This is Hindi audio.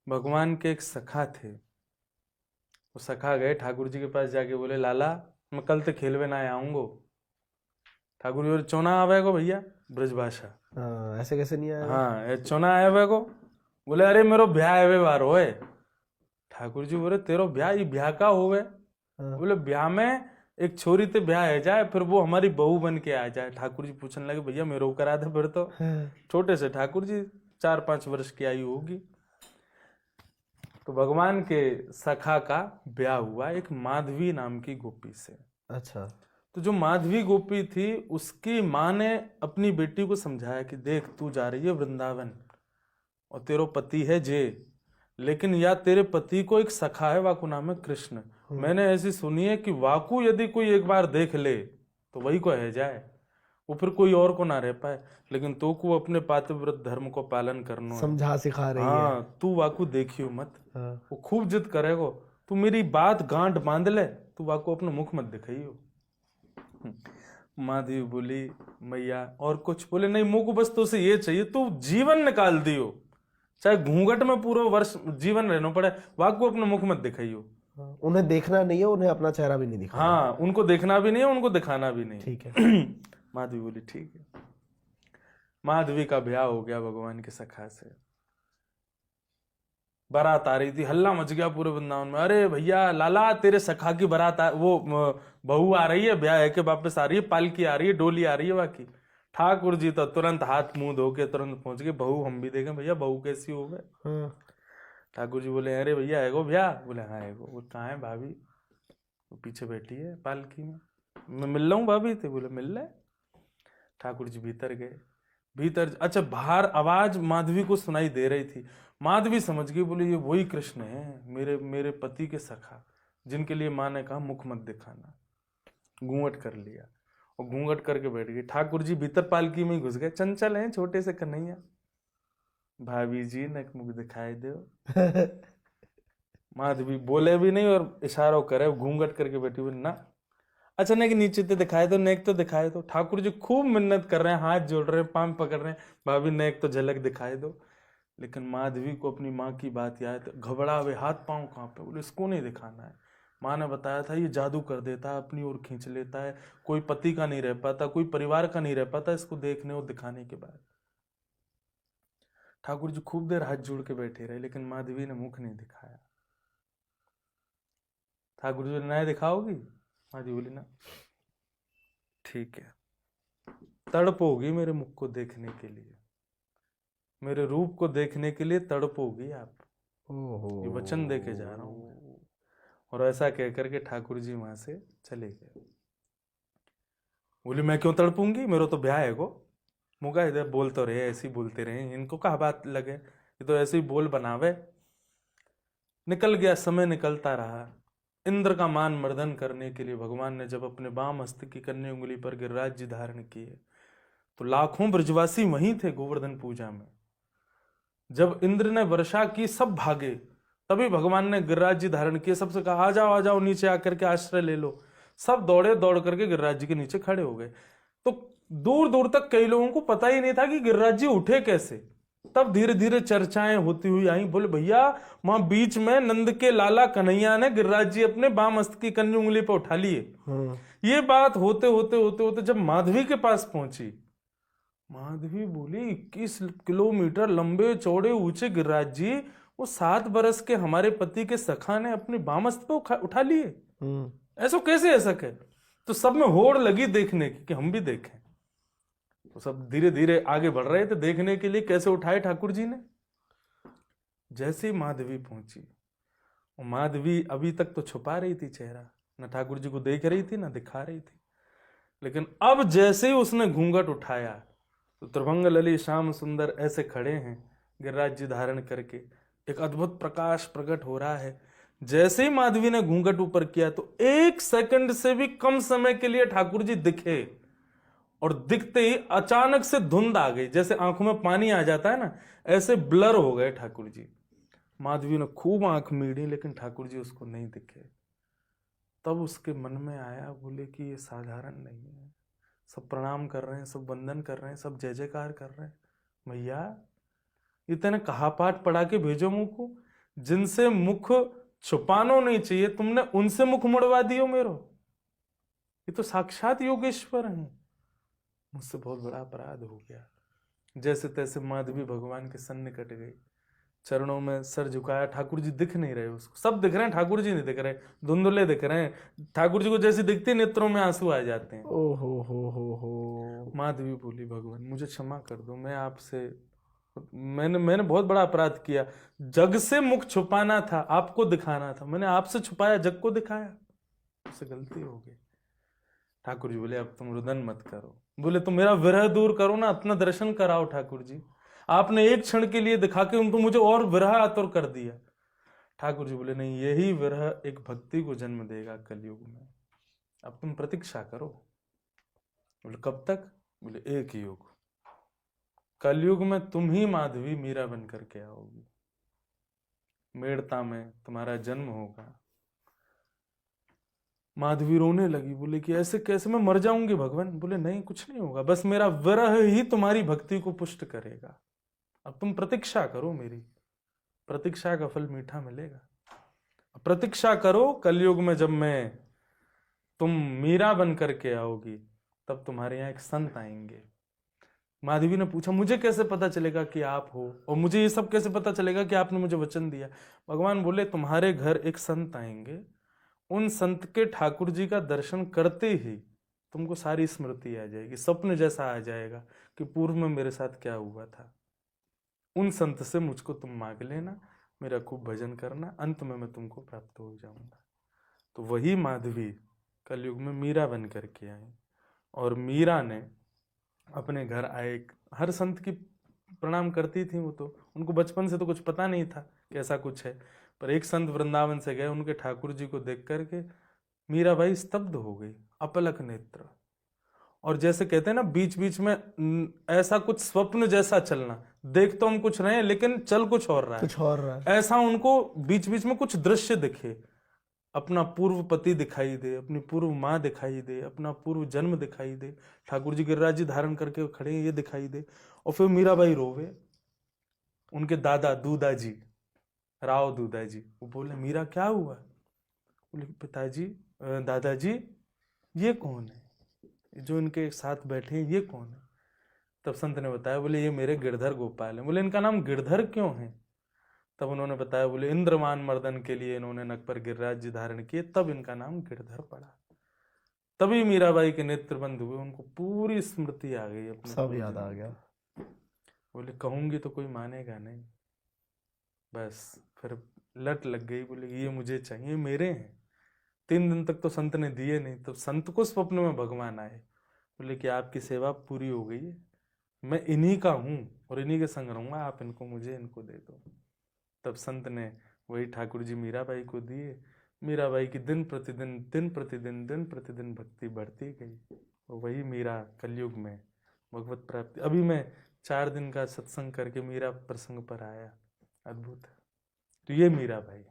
भगवान के एक सखा थे। वो सखा गए ठाकुर जी के पास जाके बोले, लाला मैं कल ते खेलवे ना आऊंगो। ठाकुर जी बोले, चौना आवेगो भैया, ब्रजभाषा। ऐसे कैसे नहीं आएगा? हाँ, ये चौना आवेगो। बोले, अरे मेरो ब्याह है बार होए। ठाकुर जी बोले, तेरो ब्याह, ये ब्याह का होवे? हाँ। बोले, ब्याह में एक छोरी ते ब्याह है जाए, फिर वो हमारी बहू बन के आ जाए। ठाकुर जी पूछने लगे, भैया मेरे को करा दे फिर तो। छोटे से ठाकुर जी 4-5 वर्ष की आयु होगी। तो भगवान के सखा का ब्याह हुआ एक माधवी नाम की गोपी से। अच्छा। तो जो माधवी गोपी थी, उसकी माँ ने अपनी बेटी को समझाया कि देख, तू जा रही है वृंदावन और तेरो पति है जे, लेकिन या तेरे पति को एक सखा है, वाकू नाम है कृष्ण। मैंने ऐसी सुनी है कि वाकू यदि कोई एक बार देख ले तो वही को है जाए, वो फिर कोई और को ना रह पाए। लेकिन तो को अपने पातिव्रत धर्म को पालन करना है। समझा सिखा रही है। हाँ, तू वाकू देखियो मत। हाँ। वो खूब जिद करेगो, तू मेरी बात गांठ बांध ले, तू वाकू अपना मुख मत दिखाइयो। माधवी बोली, मैया और कुछ? बोले, नहीं, मुंह को बस तो से ये चाहिए, तू जीवन निकाल दियो, चाहे घूंघट में पूरा वर्ष जीवन रहना पड़े, वाकू अपना मुख मत दिखाइयो। उन्हें देखना नहीं है, उन्हें अपना चेहरा भी नहीं दिखाना। हाँ, उनको देखना भी नहीं है, उनको दिखाना भी नहीं। ठीक है। माधवी बोली, ठीक है। माधवी का ब्याह हो गया भगवान के सखा से। बारात आ रही थी, हल्ला मच गया पूरे वृंदावन में। अरे भैया, लाला तेरे सखा की बारात बहू आ रही है, ब्याह है के वापस आ रही है, पालकी आ रही है, डोली आ रही है बाकी। ठाकुर जी तो तुरंत हाथ मुंह धो के तुरंत पहुंच गए। बहू हम भी देखें भैया, बहू कैसी हो गए। ठाकुर जी बोले, अरे भैया है गो भैया। बोले, हाँ है गो। वो कहाँ है भाभी? वो पीछे बैठी है पालकी में। मैं मिल रहा हूँ भाभी थे। बोले, मिल रहे। ठाकुर जी भीतर गए। भीतर, अच्छा, बाहर आवाज माधवी को सुनाई दे रही थी। माधवी समझ गई, बोले ये वही कृष्ण है, मेरे मेरे पति के सखा, जिनके लिए माँ ने कहा मुख मत दिखाना। घूंघट कर लिया और घूंघट करके बैठ गई। ठाकुर जी भीतर पालकी में ही घुस गए। चंचल हैं छोटे से कन्हैया। भाभी जी नक मुख दिखाई दो। माधवी बोले भी नहीं और इशारों करे, घूंघट करके बैठी हुई ना। अच्छा, नेक नीचे तो दिखाए दो, नेक तो दिखाए दो। ठाकुर जी खूब मिन्नत कर रहे हैं, हाथ जोड़ रहे हैं, पांव पकड़ रहे हैं, भाभी नेक तो झलक दिखाए दो। लेकिन माधवी को अपनी माँ की बात याद, घबरा हुए, हाथ पांव कहाँ पे। बोले, इसको नहीं दिखाना है। माँ ने बताया था ये जादू कर देता है, अपनी ओर खींच लेता है, कोई पति का नहीं रह पाता, कोई परिवार का नहीं रह पाता इसको देखने और दिखाने के बाद। ठाकुर जी खूब देर हाथ जोड़ के बैठे रहे, लेकिन माधवी ने मुख नहीं दिखाया। ठाकुर जी ने दिखाओगी? माधवी बोली, ना। ठीक है। तड़प होगी मेरे मुख को देखने के लिए, मेरे रूप को देखने के लिए तड़प होगी आप। ये वचन दे के जा रहा हूं मैं। और ऐसा कह करके ठाकुर जी वहां से चले गए। बोली, मैं क्यों तड़पूंगी, मेरा तो ब्याह है गो। मुका इधर बोल तो रहे, ऐसे ही बोलते रहे, इनको कहा बात लगे, ये तो ऐसे ही बोल बनावे। निकल गया समय, निकलता रहा। इंद्र का मान मर्दन करने के लिए भगवान ने जब अपने बाम हस्त की कन्या उंगली पर गिरिराज जी धारण किए, तो लाखों ब्रजवासी वहीं थे गोवर्धन पूजा में। जब इंद्र ने वर्षा की, सब भागे, तभी भगवान ने गिरिराज जी धारण किए। सबसे कहा, आ जाओ नीचे आकर के आश्रय ले लो। सब दौड़े, दौड़ करके गिरिराज जी के नीचे खड़े हो गए। तो दूर दूर तक कई लोगों को पता ही नहीं था कि गिरिराज जी उठे कैसे। तब धीरे धीरे चर्चाएं होती हुई आई। बोले, भैया वहां बीच में नंद के लाला कन्हैया ने गिरिराज जी अपने बाम हस्त की कन्या उंगली पर उठा लिए। ये बात होते होते होते होते जब माधवी के पास पहुंची, माधवी बोली, 21 किलोमीटर लंबे चौड़े ऊंचे गिरिराज जी, वो 7 बरस के हमारे पति के सखा ने अपनी बामस्त पे उठा लिए। ऐसा कैसे ऐसा कहे? तो सब में होड़ लगी देखने की कि हम भी देखें। तो सब धीरे धीरे आगे बढ़ रहे थे देखने के लिए कैसे उठाए ठाकुर जी ने। जैसे ही माधवी पहुंची, माधवी अभी तक तो छुपा रही थी चेहरा, न ठाकुर जी को देख रही थी न दिखा रही थी। लेकिन अब जैसे ही उसने घूंघट उठाया तो त्रिभंग लली श्याम सुंदर ऐसे खड़े हैं गिरिराज जी धारण करके। एक अद्भुत प्रकाश प्रकट हो रहा है। जैसे ही माधवी ने घूंघट ऊपर किया तो 1 सेकंड से भी कम समय के लिए ठाकुर जी दिखे, और दिखते ही अचानक से धुंध आ गई, जैसे आंखों में पानी आ जाता है ना, ऐसे ब्लर हो गए ठाकुर जी। माधवी ने खूब आंख मीड़ी, लेकिन ठाकुर जी उसको नहीं दिखे। तब उसके मन में आया, बोले कि ये साधारण नहीं है। सब प्रणाम कर रहे हैं, सब वंदन कर रहे हैं, सब जय जयकार कर रहे हैं। भैया, ये तेने कहा पाठ पढ़ा के भेजो मुंह को, जिनसे मुख छुपानो नहीं चाहिए, तुमने उनसे मुख मुड़वा दियो मेरो। ये तो साक्षात योगेश्वर हैं। मुझसे बहुत बड़ा अपराध हो गया। जैसे तैसे माधवी भगवान के सन्निकट गई, चरणों में सर झुकाया। ठाकुर जी दिख नहीं रहे उसको, सब दिख रहे हैं, ठाकुर जी नहीं दिख रहे, धुंधले दिख रहे हैं। ठाकुर जी को जैसे दिखते नेत्रों में आंसू आ जाते हैं। ओ हो। माधवी बोली, भगवान मुझे क्षमा कर दो, मैं आपसे मैंने बहुत बड़ा अपराध किया। जग से मुख छुपाना था, आपको दिखाना था, मैंने आपसे छुपाया, जग को दिखाया, उससे गलती हो गई। ठाकुर जी बोले, अब तुम रुदन मत करो। बोले, तुम मेरा विरह दूर करो ना, अपना दर्शन कराओ ठाकुर जी। आपने एक क्षण के लिए दिखा के उनको मुझे और विरह आतुर कर दिया। ठाकुर जी बोले, नहीं, यही विरह एक भक्ति को जन्म देगा कलयुग में। अब तुम प्रतीक्षा करो। बोले, कब तक? बोले, एक युग। कलयुग में तुम ही माधवी मीरा बन करके आओगी, मेड़ता में तुम्हारा जन्म होगा। माधवी रोने लगी, बोले कि ऐसे कैसे, मैं मर जाऊंगी भगवान। बोले, नहीं, कुछ नहीं होगा, बस मेरा विरह ही तुम्हारी भक्ति को पुष्ट करेगा। अब तुम प्रतीक्षा करो मेरी, प्रतीक्षा का फल मीठा मिलेगा। प्रतीक्षा करो, कलयुग में जब तुम मीरा बन करके आओगी, तब तुम्हारे यहाँ एक संत आएंगे। माधवी ने पूछा, मुझे कैसे पता चलेगा कि आप हो, और मुझे ये सब कैसे पता चलेगा कि आपने मुझे वचन दिया? भगवान बोले, तुम्हारे घर एक संत आएंगे, उन संत के ठाकुर जी का दर्शन करते ही तुमको सारी स्मृति आ जाएगी, स्वप्न जैसा आ जाएगा कि पूर्व में मेरे साथ क्या हुआ था। उन संत से मुझको तुम मांग लेना, मेरा खूब भजन करना, अंत में मैं तुमको प्राप्त हो जाऊंगा। तो वही माधवी कलयुग में मीरा बन करके आई, और मीरा ने अपने घर आए, हर संत की प्रणाम करती थी वो, तो उनको बचपन से तो कुछ पता नहीं था कि ऐसा कुछ है। पर एक संत वृंदावन से गए, उनके ठाकुर जी को देख करके मीराबाई स्तब्ध हो गई, अपलक नेत्र। और जैसे कहते हैं ना, बीच बीच में ऐसा कुछ स्वप्न जैसा चलना, देख तो हम कुछ रहे हैं लेकिन चल कुछ और रहा है, कुछ और रहा है। ऐसा उनको बीच बीच में कुछ दृश्य दिखे। अपना पूर्व पति दिखाई दे, अपनी पूर्व माँ दिखाई दे, अपना पूर्व जन्म दिखाई दे, ठाकुर जी गिरिराज जी धारण करके खड़े हैं ये दिखाई दे। और फिर मीराबाई रोवे। उनके दादा दूदा जी, राव दूदा जी, वो बोले, मीरा क्या हुआ? बोले, पिताजी, दादाजी, ये कौन है जो इनके साथ बैठे हैं, ये कौन है? तब संत ने बताया, बोले, ये मेरे गिरधर गोपाल हैं। बोले, इनका नाम गिरधर क्यों है? तब उन्होंने बताया, बोले, इंद्रमान मर्दन के लिए इन्होंने नक पर गिरिराज जी धारण किए, तब इनका नाम गिरधर पड़ा। तभी मीराबाई के नेत्र बंद हुए, उनको पूरी स्मृति आ गई, अपने सब याद आ गया। बोले, कहूंगी तो कोई मानेगा नहीं। बस फिर लट लग गई, बोले, ये मुझे चाहिए, मेरे हैं। 3 दिन तक तो संत ने दिए नहीं, तो संत को स्वप्न में भगवान आए, बोले कि आपकी सेवा पूरी हो गई है, मैं इन्हीं का हूं और इन्हीं के संग रहूंगा, आप इनको मुझे इनको दे दो। तब संत ने वही ठाकुर जी मीराबाई को दिए। मीराबाई की दिन प्रतिदिन भक्ति बढ़ती गई, और वही मीरा कलयुग में भगवत प्राप्ति। अभी मैं 4 दिन का सत्संग करके मीरा प्रसंग पर आया, अद्भुत। तो ये मीराबाई।